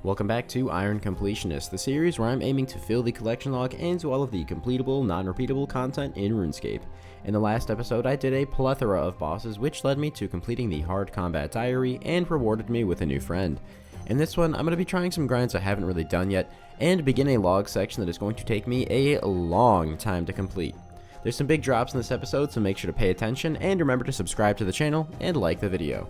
Welcome back to Iron Completionist, the series where I'm aiming to fill the collection log and to all of the completable, non-repeatable content in RuneScape. In the last episode, I did a plethora of bosses, which led me to completing the Hard Combat Diary and rewarded me with a new friend. In this one, I'm going to be trying some grinds I haven't really done yet, and begin a log section that is going to take me a long time to complete. There's some big drops in this episode, so make sure to pay attention, and remember to subscribe to the channel and like the video.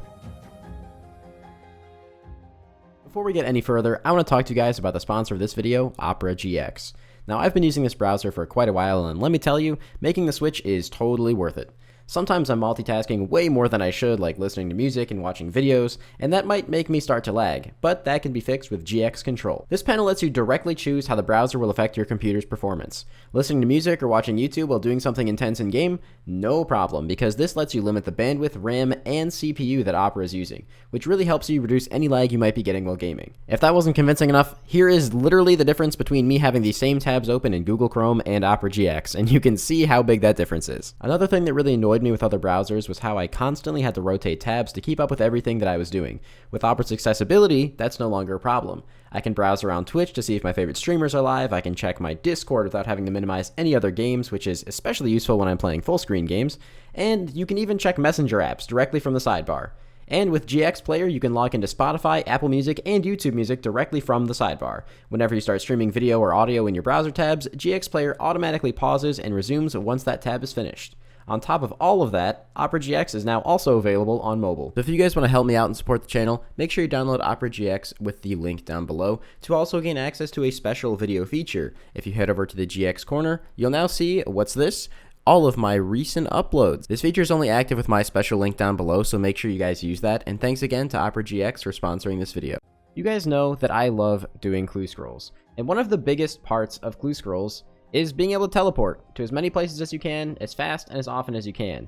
Before we get any further, I want to talk to you guys about the sponsor of this video, Opera GX. Now, I've been using this browser for quite a while, and let me tell you, making the switch is totally worth it. Sometimes I'm multitasking way more than I should, like listening to music and watching videos, and that might make me start to lag, but that can be fixed with GX Control. This panel lets you directly choose how the browser will affect your computer's performance. Listening to music or watching YouTube while doing something intense in-game? No problem, because this lets you limit the bandwidth, RAM, and CPU that Opera is using, which really helps you reduce any lag you might be getting while gaming. If that wasn't convincing enough, here is literally the difference between me having the same tabs open in Google Chrome and Opera GX, and you can see how big that difference is. Another thing that really annoyed me with other browsers was how I constantly had to rotate tabs to keep up with everything that I was doing. With Opera's accessibility, that's no longer a problem. I can browse around Twitch to see if my favorite streamers are live, I can check my Discord without having to minimize any other games, which is especially useful when I'm playing full screen games, and you can even check Messenger apps directly from the sidebar. And with GX Player, you can log into Spotify, Apple Music, and YouTube Music directly from the sidebar. Whenever you start streaming video or audio in your browser tabs, GX Player automatically pauses and resumes once that tab is finished. On top of all of that, Opera GX is now also available on mobile. So if you guys want to help me out and support the channel, make sure you download Opera GX with the link down below to also gain access to a special video feature. If you head over to the GX corner, you'll now see, what's this? All of my recent uploads. This feature is only active with my special link down below, so make sure you guys use that, and thanks again to Opera GX for sponsoring this video. You guys know that I love doing clue scrolls, and one of the biggest parts of clue scrolls is being able to teleport to as many places as you can, as fast and as often as you can.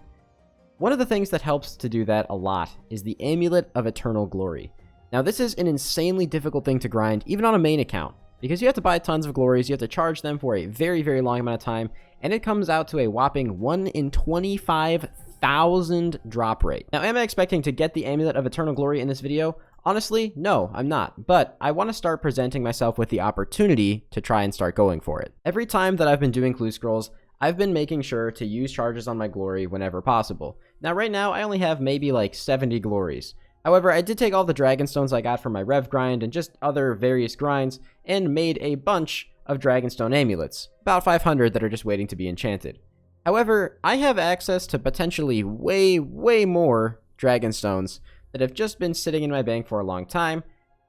One of the things that helps to do that a lot is the Amulet of Eternal Glory. Now, this is an insanely difficult thing to grind, even on a main account, because you have to buy tons of glories, you have to charge them for a very, very long amount of time, and it comes out to a whopping 1 in 25,000 drop rate. Now, am I expecting to get the Amulet of Eternal Glory in this video? Honestly, no, I'm not, but I want to start presenting myself with the opportunity to try and start going for it. Every time that I've been doing clue scrolls, I've been making sure to use charges on my glory whenever possible. Now, right now, I only have maybe like 70 glories. However, I did take all the dragon stones I got from my rev grind and just other various grinds and made a bunch of dragonstone amulets, about 500 that are just waiting to be enchanted. However, I have access to potentially way more dragonstones that have just been sitting in my bank for a long time,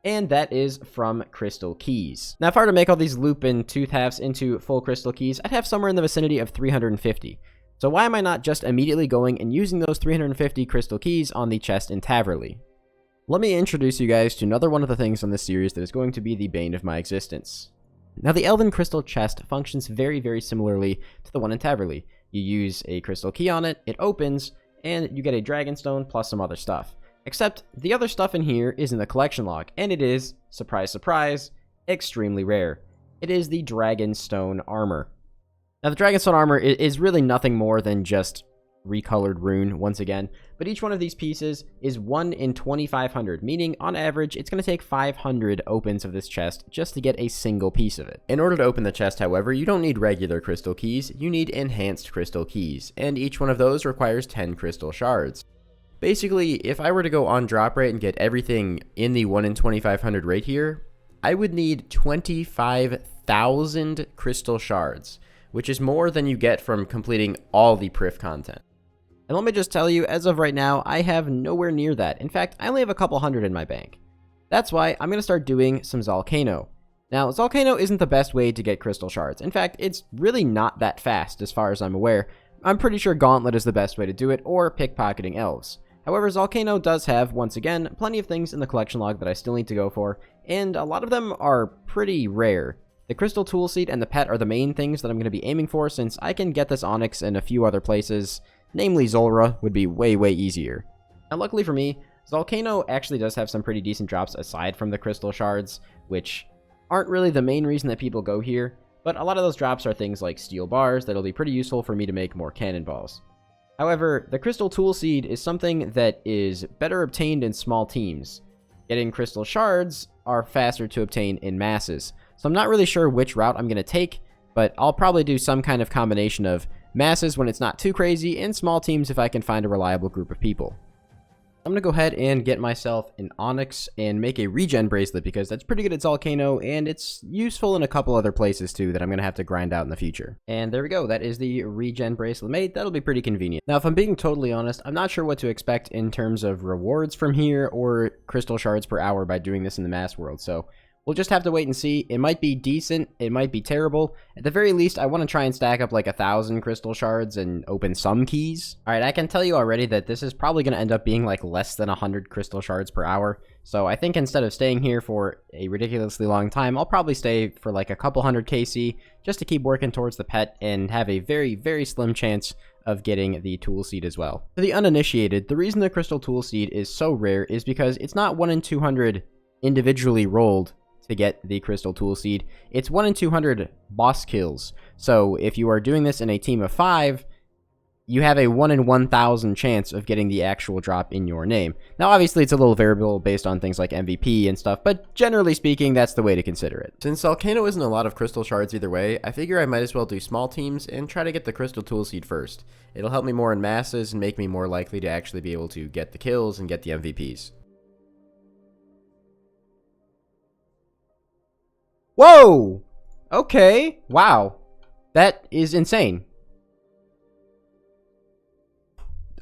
and that is from crystal keys. Now, if I were to make all these Lupin tooth halves into full crystal keys, I'd have somewhere in the vicinity of 350. So why am I not just immediately going and using those 350 crystal keys on the chest in Taverley? Let me introduce you guys to another one of the things on this series that is going to be the bane of my existence. Now, the Elven crystal chest functions very, very similarly to the one in Taverley. You use a crystal key on it, it opens, and you get a dragonstone plus some other stuff. Except the other stuff in here is in the collection log, and it is, surprise, surprise, extremely rare. It is the Dragonstone armor. Now, the Dragonstone armor is really nothing more than just recolored rune once again, but each one of these pieces is 1 in 2,500, meaning on average, it's going to take 500 opens of this chest just to get a single piece of it. In order to open the chest, however, you don't need regular crystal keys, you need enhanced crystal keys, and each one of those requires 10 crystal shards. Basically, if I were to go on drop rate and get everything in the 1 in 2,500 rate here, I would need 25,000 crystal shards, which is more than you get from completing all the Prif content. And let me just tell you, as of right now, I have nowhere near that. In fact, I only have a couple hundred in my bank. That's why I'm going to start doing some Zalcano. Now, Zalcano isn't the best way to get crystal shards. In fact, it's really not that fast as far as I'm aware. I'm pretty sure Gauntlet is the best way to do it, or pickpocketing elves. However, Zalcano does have, once again, plenty of things in the collection log that I still need to go for, and a lot of them are pretty rare. The Crystal Tool Seed and the Pet are the main things that I'm going to be aiming for, since I can get this Onyx in a few other places, namely Zulrah would be way easier. Now, luckily for me, Zalcano actually does have some pretty decent drops aside from the Crystal Shards, which aren't really the main reason that people go here, but a lot of those drops are things like steel bars that'll be pretty useful for me to make more cannonballs. However, the Crystal Tool Seed is something that is better obtained in small teams. Getting crystal shards are faster to obtain in masses. So I'm not really sure which route I'm going to take, but I'll probably do some kind of combination of masses when it's not too crazy, and small teams if I can find a reliable group of people. I'm going to go ahead and get myself an onyx and make a regen bracelet because that's pretty good at Zalcano, and it's useful in a couple other places too that I'm going to have to grind out in the future. And there we go, that is the regen bracelet made. That'll be pretty convenient. Now, if I'm being totally honest, I'm not sure what to expect in terms of rewards from here or crystal shards per hour by doing this in the mass world, so we'll just have to wait and see. It might be decent, it might be terrible. At the very least, I want to try and stack up like 1,000 crystal shards and open some keys. Alright, I can tell you already that this is probably going to end up being like less than 100 crystal shards per hour. So I think instead of staying here for a ridiculously long time, I'll probably stay for like a couple hundred KC just to keep working towards the pet and have a very, very slim chance of getting the tool seed as well. For the uninitiated, the reason the crystal tool seed is so rare is because it's not 1 in 200 individually rolled to get the crystal tool seed. It's 1 in 200 boss kills. So if you are doing this in a team of 5, you have a 1 in 1,000 chance of getting the actual drop in your name. Now obviously it's a little variable based on things like MVP and stuff, but generally speaking that's the way to consider it. Since Zalcano isn't a lot of crystal shards either way, I figure I might as well do small teams and try to get the crystal tool seed first. It'll help me more in masses and make me more likely to actually be able to get the kills and get the MVPs. Whoa! Okay. Wow. That is insane.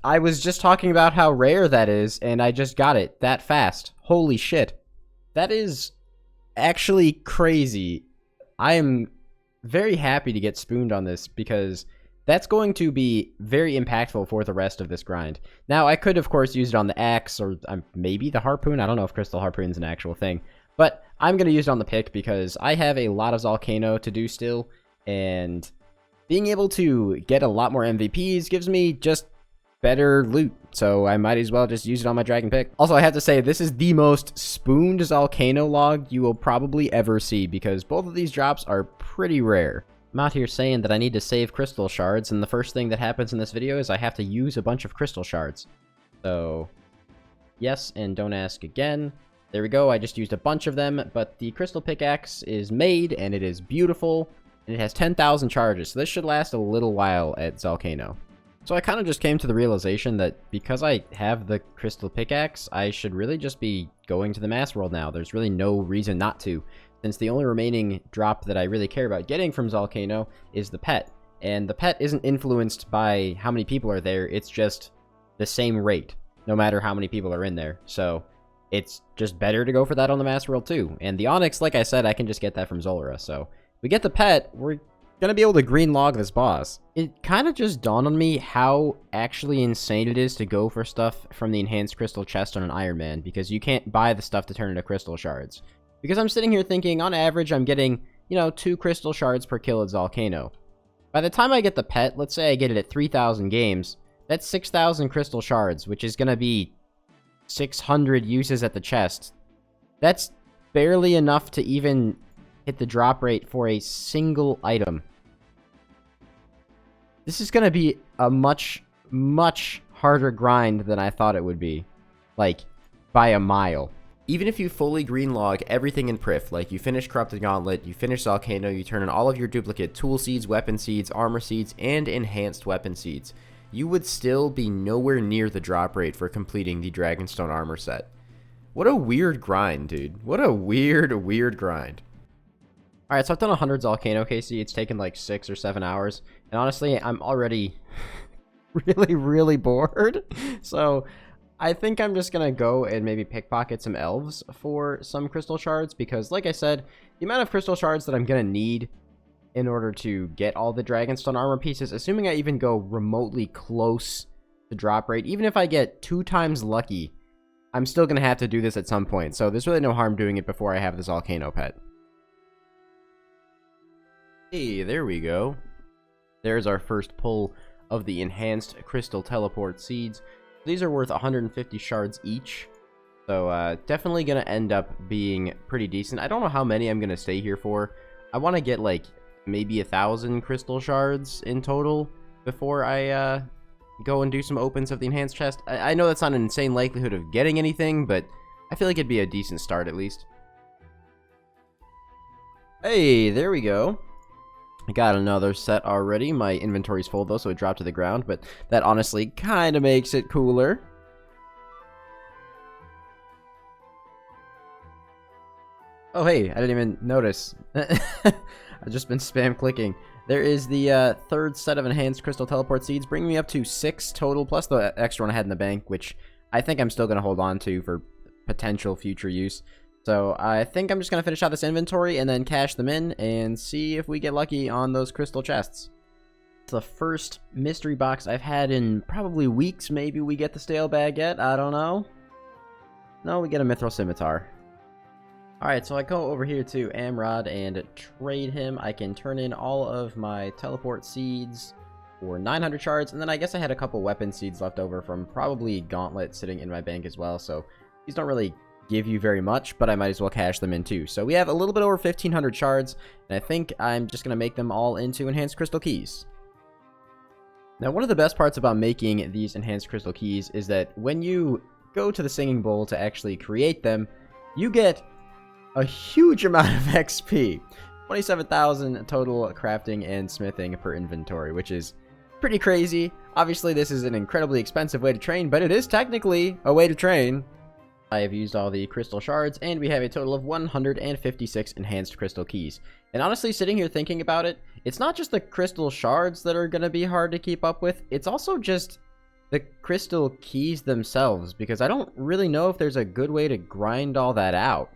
I was just talking about how rare that is, and I just got it that fast. Holy shit. That is actually crazy. I am very happy to get spooned on this, because that's going to be very impactful for the rest of this grind. Now, I could, of course, use it on the axe, or maybe the harpoon. I don't know if crystal harpoon's an actual thing. But I'm going to use it on the pick because I have a lot of Zalcano to do still, and being able to get a lot more MVPs gives me just better loot, so I might as well just use it on my dragon pick. Also, I have to say, this is the most spooned Zalcano log you will probably ever see, because both of these drops are pretty rare. I'm out here saying that I need to save crystal shards, and the first thing that happens in this video is I have to use a bunch of crystal shards. So, yes, and don't ask again. There we go, I just used a bunch of them, but the crystal pickaxe is made, and it is beautiful, and it has 10,000 charges, so this should last a little while at Zalcano. So I kind of just came to the realization that because I have the crystal pickaxe, I should really just be going to the mass world now. There's really no reason not to, since the only remaining drop that I really care about getting from Zalcano is the pet. And the pet isn't influenced by how many people are there, it's just the same rate, no matter how many people are in there. So it's just better to go for that on the mass world too. And the onyx, like I said, I can just get that from Zulrah. So if we get the pet, we're gonna be able to green log this boss. It kind of just dawned on me how actually insane it is to go for stuff from the enhanced crystal chest on an Iron Man, because you can't buy the stuff to turn into crystal shards. Because I'm sitting here thinking, on average, I'm getting, 2 crystal shards per kill at Zalcano. By the time I get the pet, let's say I get it at 3,000 games, that's 6,000 crystal shards, which is gonna be 600 uses at the chest. That's barely enough to even hit the drop rate for a single item. This is gonna be a much, much harder grind than I thought it would be. Like, by a mile. Even if you fully green log everything in Prif, like you finish Corrupted Gauntlet, you finish Zalcano, you turn in all of your duplicate tool seeds, weapon seeds, armor seeds, and enhanced weapon seeds, you would still be nowhere near the drop rate for completing the Dragonstone armor set. What a weird grind, dude. What a weird, weird grind. Alright, so I've done 100 Zalcano KC. It's taken like 6 or 7 hours. And honestly, I'm already really, really bored. So I think I'm just going to go and maybe pickpocket some elves for some crystal shards. Because like I said, the amount of crystal shards that I'm going to need in order to get all the Dragonstone armor pieces, assuming I even go remotely close to drop rate, even if I get 2 times lucky, I'm still going to have to do this at some point. So there's really no harm doing it before I have the Zalcano pet. Hey, there we go. There's our first pull of the enhanced crystal teleport seeds. These are worth 150 shards each. So definitely going to end up being pretty decent. I don't know how many I'm going to stay here for. I want to get like maybe 1,000 crystal shards in total before I go and do some opens of the enhanced chest. I know that's not an insane likelihood of getting anything, but I feel like it'd be a decent start at least. Hey, there we go. I got another set already. My inventory's full though, so it dropped to the ground, but that honestly kind of makes it cooler. Oh hey, I didn't even notice. I've just been spam clicking. There is the third set of enhanced crystal teleport seeds, bringing me up to 6 total, plus the extra one I had in the bank, which I think I'm still going to hold on to for potential future use. So I think I'm just going to finish out this inventory and then cash them in and see if we get lucky on those crystal chests. It's the first mystery box I've had in probably weeks. Maybe we get the stale bag yet. I don't know. No, we get a mithril scimitar. Alright, so I go over here to Amrod and trade him. I can turn in all of my teleport seeds for 900 shards, and then I guess I had a couple weapon seeds left over from probably Gauntlet sitting in my bank as well, so these don't really give you very much, but I might as well cash them in too. So we have a little bit over 1500 shards, and I think I'm just going to make them all into enhanced crystal keys. Now, one of the best parts about making these enhanced crystal keys is that when you go to the singing bowl to actually create them, you get a huge amount of XP. 27,000 total crafting and smithing per inventory, which is pretty crazy. Obviously, this is an incredibly expensive way to train, but it is technically a way to train. I have used all the crystal shards, and we have a total of 156 enhanced crystal keys. And honestly, sitting here thinking about it, it's not just the crystal shards that are going to be hard to keep up with, it's also just the crystal keys themselves, because I don't really know if there's a good way to grind all that out.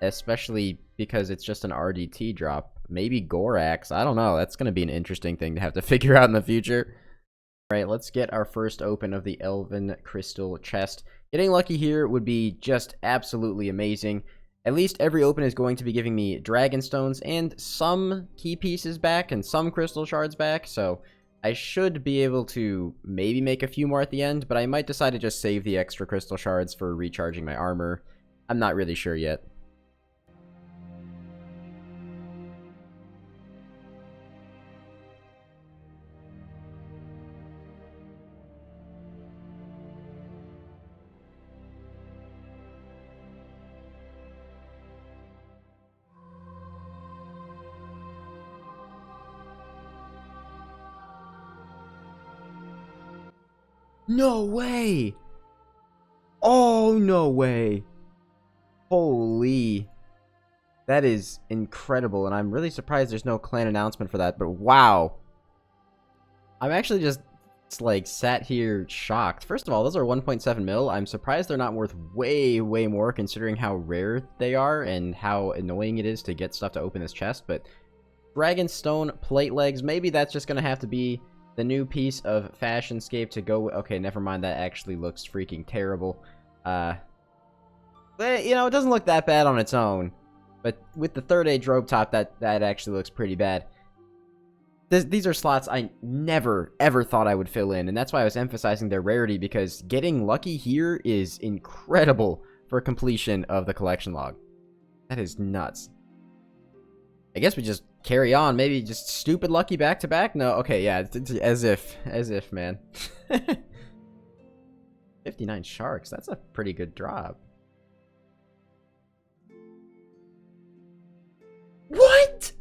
Especially because it's just an RDT drop. Maybe Gorax. I don't know. That's going to be an interesting thing to have to figure out in the future. Alright, let's get our first open of the Elven crystal chest. Getting lucky here would be just absolutely amazing. At least every open is going to be giving me dragon stones and some key pieces back and some crystal shards back. So I should be able to maybe make a few more at the end, but I might decide to just save the extra crystal shards for recharging my armor. I'm not really sure yet. No way! Oh, no way! Holy. That is incredible, and I'm really surprised there's no clan announcement for that, but wow. I'm actually just, like, sat here shocked. First of all, those are 1.7 mil. I'm surprised they're not worth way, way more considering how rare they are and how annoying it is to get stuff to open this chest, but Dragonstone plate legs, maybe that's just gonna have to be the new piece of Fashionscape to go with. Okay, never mind, that actually looks freaking terrible. But, you know, it doesn't look that bad on its own. But with the third age robe top, that actually looks pretty bad. These are slots I never, ever thought I would fill in. And that's why I was emphasizing their rarity, because getting lucky here is incredible for completion of the collection log. That is nuts. I guess we just carry on. Maybe just stupid lucky back-to-back? No, okay, yeah, as if, man. 59 sharks, that's a pretty good drop. What?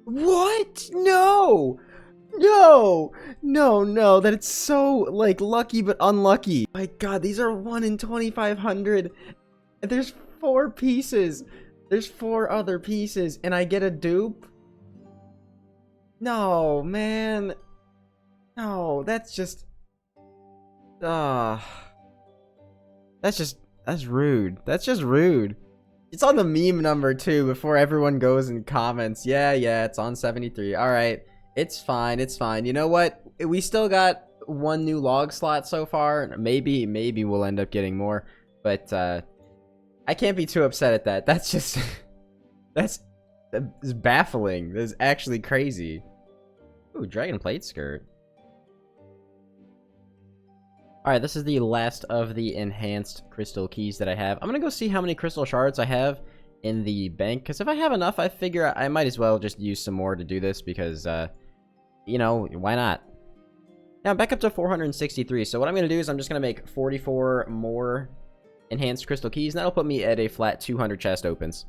What? No! No! No, no, that it's so, like, lucky but unlucky. My god, these are 1 in 2,500. And there's 4 pieces. There's 4 other pieces, and I get a dupe? No, man. No, that's just... that's rude. That's just rude. It's on the meme number, too, before everyone goes and comments. Yeah, it's on 73. Alright, it's fine, it's fine. You know what? We still got 1 new log slot so far. Maybe we'll end up getting more. But, I can't be too upset at that. That's just... that's baffling. That's actually crazy. Ooh, dragon plate skirt. Alright, this is the last of the enhanced crystal keys that I have. I'm gonna go see how many crystal shards I have in the bank, because if I have enough, I figure I might as well just use some more to do this, because, you know, why not? Now, I'm back up to 463, so what I'm gonna do is I'm just gonna make 44 more enhanced crystal keys, and that'll put me at a flat 200 chest opens.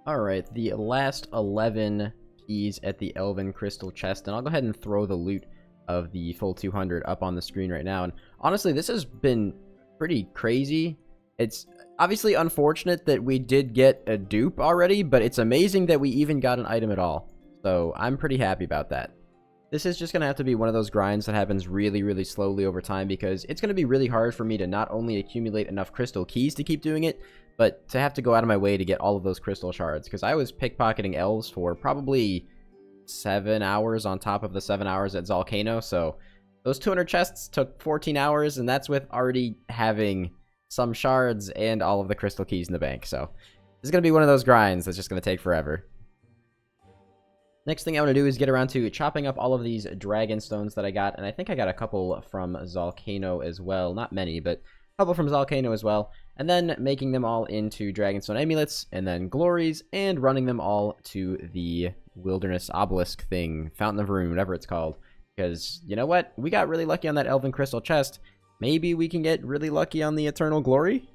Alright, the last 11 keys at the Elven crystal chest, and I'll go ahead and throw the loot of the full 200 up on the screen right now. And honestly, this has been pretty crazy. It's obviously unfortunate that we did get a dupe already, but it's amazing that we even got an item at all. So I'm pretty happy about that. This is just going to have to be one of those grinds that happens really, really slowly over time, because it's going to be really hard for me to not only accumulate enough crystal keys to keep doing it, but to have to go out of my way to get all of those crystal shards, because I was pickpocketing elves for probably 7 hours on top of the 7 hours at Zalcano, so those 200 chests took 14 hours, and that's with already having some shards and all of the crystal keys in the bank. So this is going to be one of those grinds that's just going to take forever. Next thing I want to do is get around to chopping up all of these dragon stones that I got, and I think I got a couple from Zalcano as well. Not many, but a couple from Zalcano as well. And then making them all into dragonstone amulets, and then glories, and running them all to the wilderness obelisk thing, Fountain of Ruin, whatever it's called. Because, you know what? We got really lucky on that elven crystal chest. Maybe we can get really lucky on the eternal glory?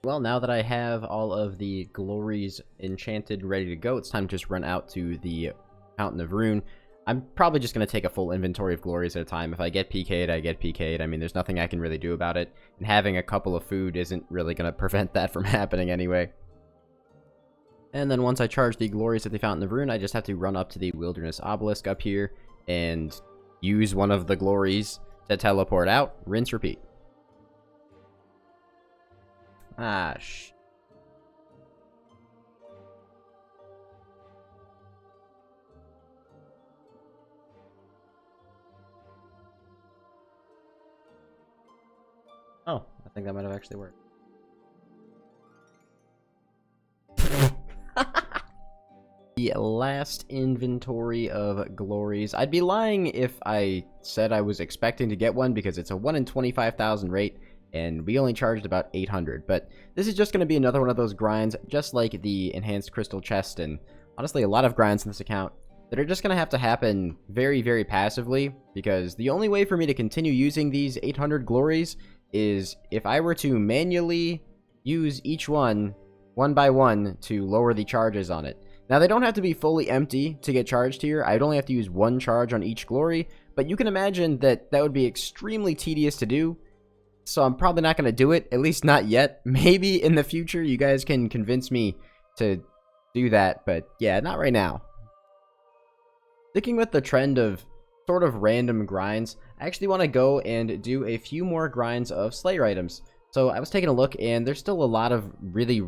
Well, now that I have all of the glories enchanted, ready to go, it's time to just run out to the Fountain of Ruin. I'm probably just going to take a full inventory of glories at a time. If I get PK'd, I get PK'd. I mean, there's nothing I can really do about it. And having a couple of food isn't really going to prevent that from happening anyway. And then once I charge the glories at the Fountain of Ruin, I just have to run up to the wilderness obelisk up here and use one of the glories to teleport out. Rinse, repeat. Ah, Oh, I think that might have actually worked. The last inventory of glories. I'd be lying if I said I was expecting to get one, because it's a 1 in 25,000 rate, and we only charged about 800. But this is just going to be another one of those grinds, just like the enhanced crystal chest, and honestly a lot of grinds in this account, that are just going to have to happen very, very passively, because the only way for me to continue using these 800 glories is if I were to manually use each one by one to lower the charges on it. Now, they don't have to be fully empty to get charged here. I'd only have to use one charge on each glory, but you can imagine that that would be extremely tedious to do, so I'm probably not going to do it, at least not yet. Maybe in the future you guys can convince me to do that, but yeah, not right now. Sticking with the trend of sort of random grinds, I actually want to go and do a few more grinds of Slayer items. So I was taking a look, and there's still a lot of really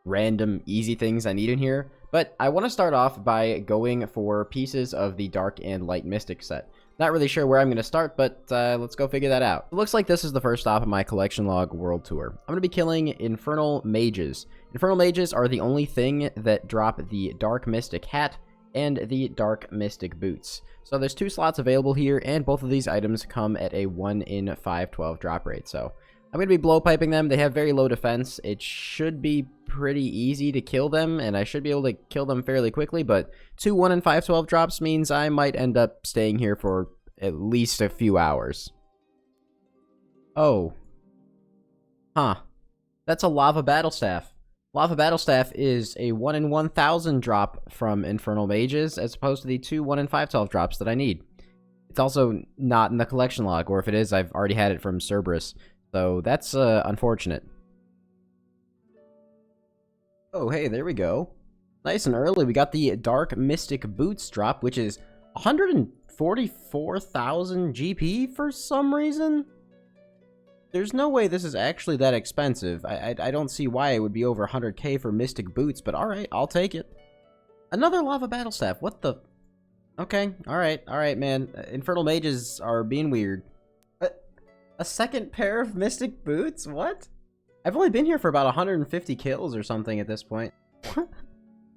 random, easy things I need in here, but I want to start off by going for pieces of the Dark and Light Mystic set. Not really sure where I'm going to start, but let's go figure that out. It looks like this is the first stop on my collection log world tour. I'm going to be killing Infernal Mages. Infernal Mages are the only thing that drop the Dark Mystic hat and the Dark Mystic boots. So there's 2 slots available here, and both of these items come at a 1 in 512 drop rate. So I'm going to be blowpiping them. They have very low defense. It should be pretty easy to kill them, and I should be able to kill them fairly quickly, but 2 1 in 512 drops means I might end up staying here for at least a few hours. Oh. Huh. That's a Lava Battle Staff. Lava Battle Staff is a 1 in 1,000 drop from Infernal Mages, as opposed to the 2 1 in 512 drops that I need. It's also not in the collection log, or if it is, I've already had it from Cerberus. So that's unfortunate. Oh, hey, there we go. Nice and early, we got the Dark Mystic Boots drop, which is 144,000 GP for some reason. There's no way this is actually that expensive. I don't see why it would be over 100k for Mystic Boots, but alright, I'll take it. Another Lava Battle Staff, what the... Okay, alright, man. Infernal Mages are being weird. A second pair of Mystic Boots? What? I've only been here for about 150 kills or something at this point.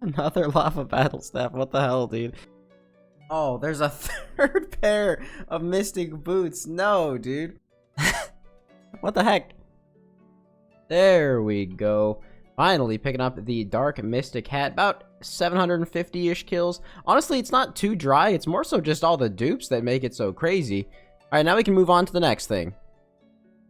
Another Lava Battle Staff, what the hell, dude? Oh, there's a third pair of Mystic Boots. No, dude. What the heck? There we go. Finally picking up the Dark Mystic hat. About 750-ish kills. Honestly, it's not too dry. It's more so just all the dupes that make it so crazy. Alright, now we can move on to the next thing.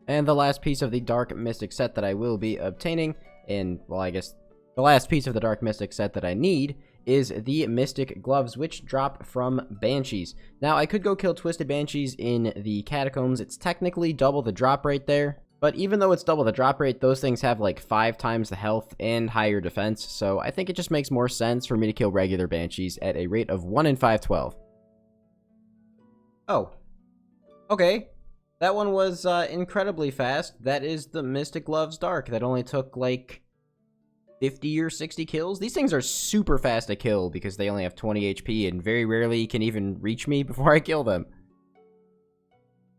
And the last piece of the Dark Mystic set that I will be obtaining in, well, I guess The last piece of the Dark Mystic set that I need is the Mystic Gloves, which drop from Banshees. Now, I could go kill Twisted Banshees in the Catacombs. It's technically double the drop rate there, but even though it's double the drop rate, those things have like 5 times the health and higher defense, so I think it just makes more sense for me to kill regular Banshees at a rate of 1 in 512. Oh. Okay. That one was incredibly fast. That is the Mystic Gloves Dark. That only took like 50 or 60 kills. These things are super fast to kill because they only have 20 HP and very rarely can even reach me before I kill them.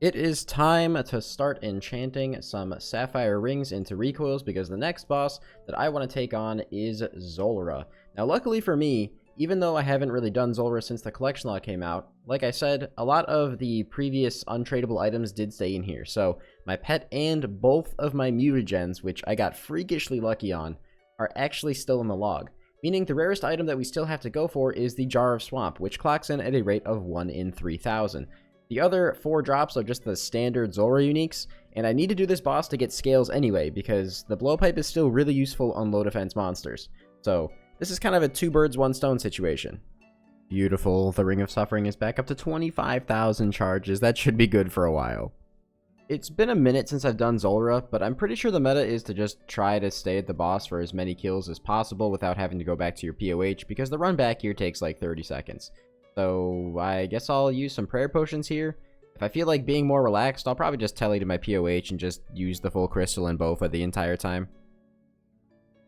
It is time to start enchanting some sapphire rings into recoils because the next boss that I want to take on is Zulrah. Now, luckily for me, even though I haven't really done Zulrah since the collection log came out, like I said, a lot of the previous untradeable items did stay in here. So my pet and both of my mutagens, which I got freakishly lucky on, are actually still in the log, meaning the rarest item that we still have to go for is the Jar of Swamp, which clocks in at a rate of 1 in 3,000. The other 4 drops are just the standard Zulrah uniques, and I need to do this boss to get scales anyway, because the blowpipe is still really useful on low defense monsters. So this is kind of a 2 birds 1 stone situation. Beautiful, the Ring of Suffering is back up to 25,000 charges. That should be good for a while. It's been a minute since I've done Zulrah, but I'm pretty sure the meta is to just try to stay at the boss for as many kills as possible without having to go back to your POH, because the run back here takes like 30 seconds. So I guess I'll use some prayer potions here. If I feel like being more relaxed, I'll probably just tele to my POH and just use the full crystal and bow for the entire time.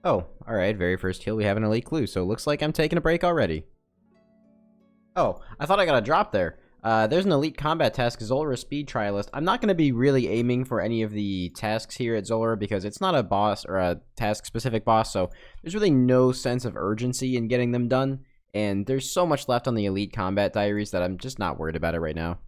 Oh, alright, very first kill, we have an elite clue, so it looks like I'm taking a break already. Oh, I thought I got a drop there. There's an elite combat task, Zulrah speed trialist. I'm not going to be really aiming for any of the tasks here at Zulrah because it's not a boss or a task specific boss, so there's really no sense of urgency in getting them done. And there's so much left on the elite combat diaries that I'm just not worried about it right now.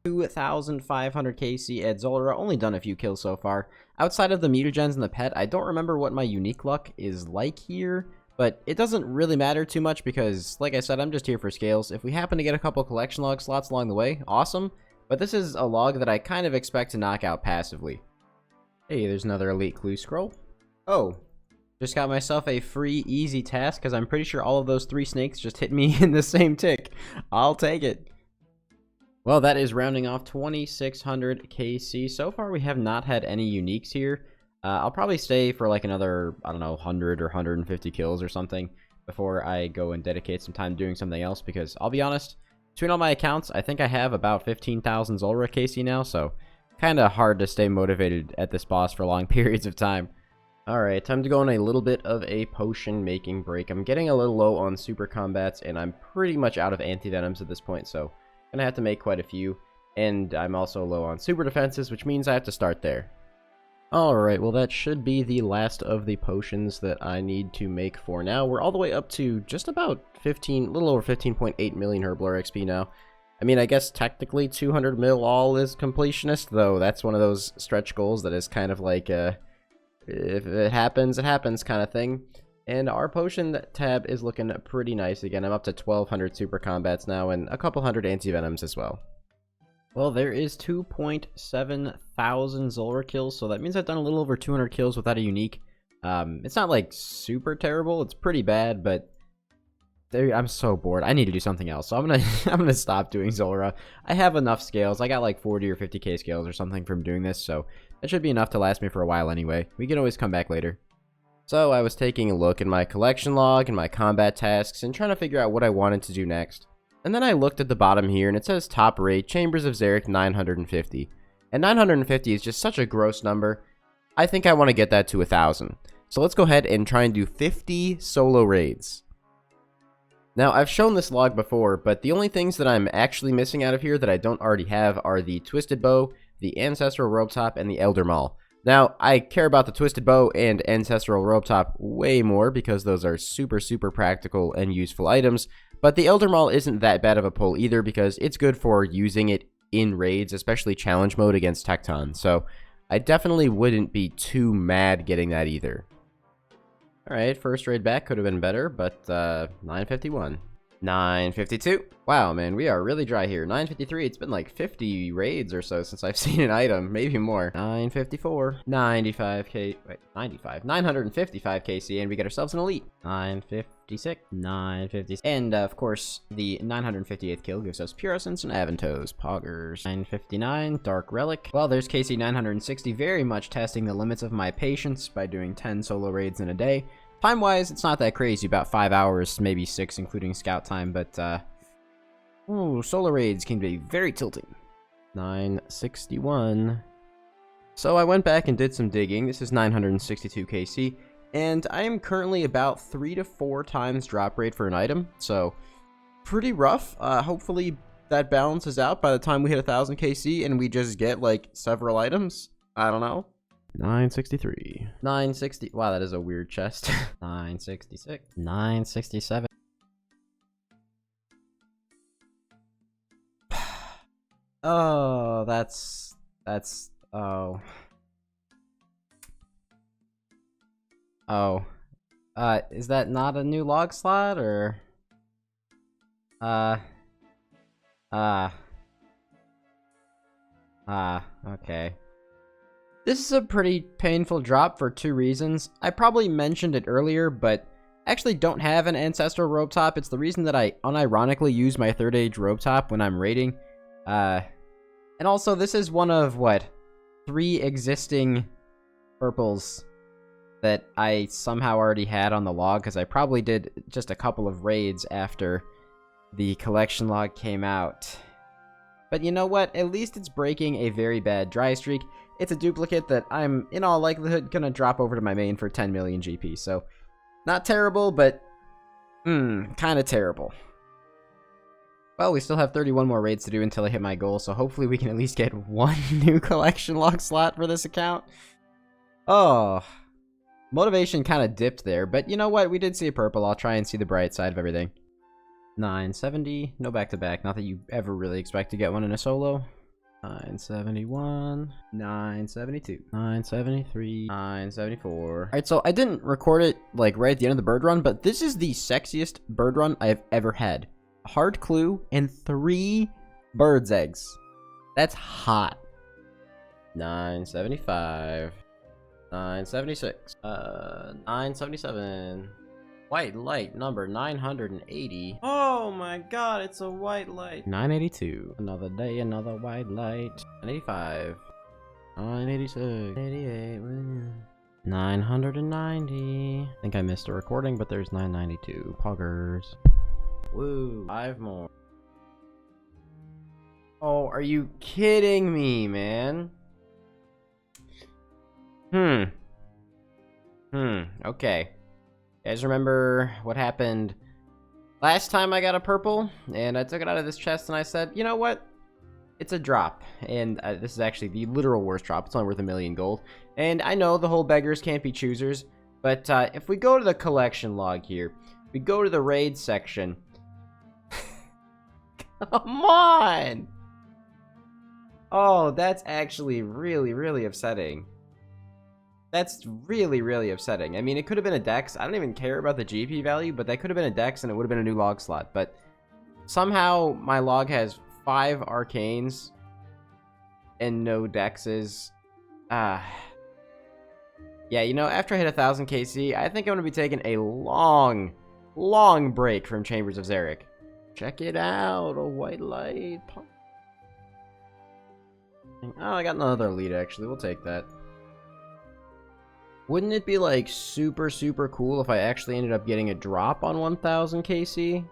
2,500 KC at Zulrah, only done a few kills so far. Outside of the mutagens and the pet, I don't remember what my unique luck is like here. But it doesn't really matter too much because, like I said, I'm just here for scales. If we happen to get a couple collection log slots along the way, awesome. But this is a log that I kind of expect to knock out passively. Hey, there's another elite clue scroll. Oh, just got myself a free easy task because I'm pretty sure all of those 3 snakes just hit me in the same tick. I'll take it. Well, that is rounding off 2,600 KC. So far, we have not had any uniques here. I'll probably stay for like another, I don't know, 100 or 150 kills or something before I go and dedicate some time doing something else, because I'll be honest, between all my accounts, I think I have about 15,000 Zulrah KC now, so kind of hard to stay motivated at this boss for long periods of time. Alright, time to go on a little bit of a potion making break. I'm getting a little low on super combats, and I'm pretty much out of anti-venoms at this point, so I'm gonna have to make quite a few. And I'm also low on super defenses, which means I have to start there. Alright, well that should be the last of the potions that I need to make for now. We're all the way up to just about a little over 15.8 million Herblore XP now. I mean, I guess technically 200 mil all is completionist, though that's one of those stretch goals that is kind of like if it happens kind of thing. And our potion tab is looking pretty nice again. I'm up to 1,200 super combats now and a couple hundred anti-venoms as well. Well, there is 2,700 Zulrah kills, so that means I've done a little over 200 kills without a unique. It's not like super terrible, it's pretty bad, but I'm so bored. I need to do something else, so I'm gonna stop doing Zulrah. I have enough scales. I got like 40 or 50k scales or something from doing this, so that should be enough to last me for a while anyway. We can always come back later. So I was taking a look at my collection log and my combat tasks and trying to figure out what I wanted to do next. And then I looked at the bottom here, and it says top rate, Chambers of Xeric 950. And 950 is just such a gross number. I think I want to get that to 1,000. So let's go ahead and try and do 50 solo raids. Now, I've shown this log before, but the only things that I'm actually missing out of here that I don't already have are the Twisted Bow, the Ancestral Robe Top, and the Elder Maul. Now, I care about the Twisted Bow and Ancestral Robe Top way more because those are super, super practical and useful items. But the Elder Maul isn't that bad of a pull either because it's good for using it in raids, especially challenge mode against Tecton. So I definitely wouldn't be too mad getting that either. Alright, first raid back could have been better, but 951. 952. Wow, man, we are really dry here. 953. It's been like 50 raids or so since I've seen an item, maybe more. 954. 95k. Wait, 95. 955 KC, and we get ourselves an elite. 956. 950. And of course, the 958th kill gives us Pure Essence and Aventos. Poggers. 959. Dark Relic. Well, there's KC 960, very much testing the limits of my patience by doing 10 solo raids in a day. Time-wise, it's not that crazy, about 5 hours, maybe 6, including scout time, but, ooh, solo raids can be very tilting. 961. So I went back and did some digging. This is 962 KC, and I am currently about 3 to 4 times drop rate for an item, so pretty rough. Hopefully that balances out by the time we hit 1000 KC and we just get, like, several items. I don't know. 963. 960. Wow, that is a weird chest. 966. 967. Oh, that's, oh. Oh. Is that not a new log slot, or? Okay. This is a pretty painful drop for 2 reasons. I probably mentioned it earlier, but I actually don't have an ancestral rope top. It's the reason that I unironically use my 3rd age rope top when I'm raiding. And also, this is one of, what, 3 existing purples that I somehow already had on the log, because I probably did just a couple of raids after the collection log came out. But you know what? At least it's breaking a very bad dry streak. It's a duplicate that I'm, in all likelihood, gonna drop over to my main for 10 million GP. So, not terrible, but, kinda terrible. Well, we still have 31 more raids to do until I hit my goal, so hopefully we can at least get 1 new collection log slot for this account. Oh, motivation kinda dipped there, but you know what? We did see a purple. I'll try and see the bright side of everything. 970, no back-to-back. Not that you ever really expect to get one in a solo. 971, 972, 973, 974. Alright, so I didn't record it, like, right at the end of the bird run, but this is the sexiest bird run I've ever had. A hard clue and 3 bird's eggs. That's hot. 975, 976, 977. White light number 980. Oh my god, it's a white light. 982. Another day, another white light. 985. 986. 88. 990. I think I missed a recording, but there's 992. Poggers. Woo. 5 more. Oh, are you kidding me, man? Okay. You guys remember what happened last time I got a purple? And I took it out of this chest and I said, you know what? It's a drop. And this is actually the literal worst drop. It's only worth 1 million gold. And I know the whole beggars can't be choosers. But if we go to the collection log here, we go to the raid section. Come on! Oh, that's actually really, really upsetting. That's really, really upsetting. I mean, it could have been a dex. I don't even care about the GP value, but that could have been a dex and it would have been a new log slot. But somehow my log has 5 arcanes and no dexes. Yeah, you know, after I hit 1000 KC, I think I'm going to be taking a long, long break from Chambers of Xeric. Check it out, a white light. Oh, I got another lead, actually. We'll take that. Wouldn't it be, like, super, super cool if I actually ended up getting a drop on 1000 KC?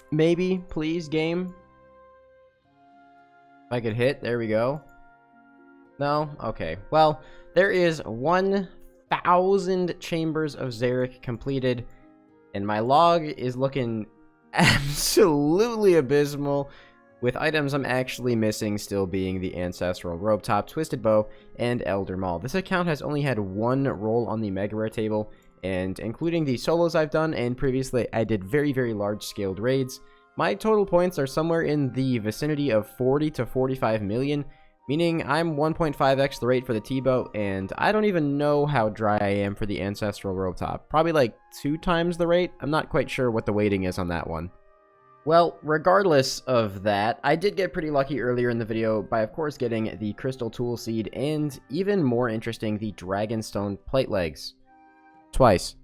Maybe, please, game? If I could hit, there we go. No? Okay. Well, there is 1000 Chambers of Xeric completed, and my log is looking absolutely abysmal, with items I'm actually missing still being the Ancestral Robe Top, Twisted Bow, and Elder Maul. This account has only had 1 roll on the Mega Rare table, and including the solos I've done, and previously I did very, very large-scaled raids, my total points are somewhere in the vicinity of 40 to 45 million, meaning I'm 1.5x the rate for the T-Bow, and I don't even know how dry I am for the Ancestral Robe Top. Probably like 2 times the rate? I'm not quite sure what the weighting is on that one. Well, regardless of that, I did get pretty lucky earlier in the video by, of course, getting the Crystal Tool Seed and, even more interesting, the Dragonstone Plate Legs. Twice.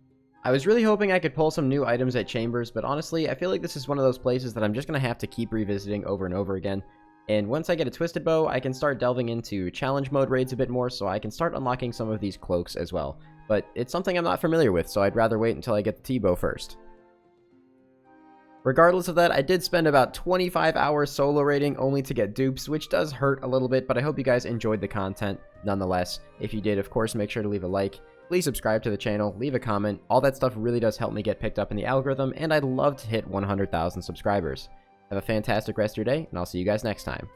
I was really hoping I could pull some new items at Chambers, but honestly, I feel like this is one of those places that I'm just going to have to keep revisiting over and over again. And once I get a Twisted Bow, I can start delving into challenge mode raids a bit more, so I can start unlocking some of these cloaks as well. But it's something I'm not familiar with, so I'd rather wait until I get the T-Bow first. Regardless of that, I did spend about 25 hours solo raiding only to get dupes, which does hurt a little bit, but I hope you guys enjoyed the content nonetheless. If you did, of course, make sure to leave a like. Please subscribe to the channel, leave a comment. All that stuff really does help me get picked up in the algorithm, and I'd love to hit 100,000 subscribers. Have a fantastic rest of your day, and I'll see you guys next time.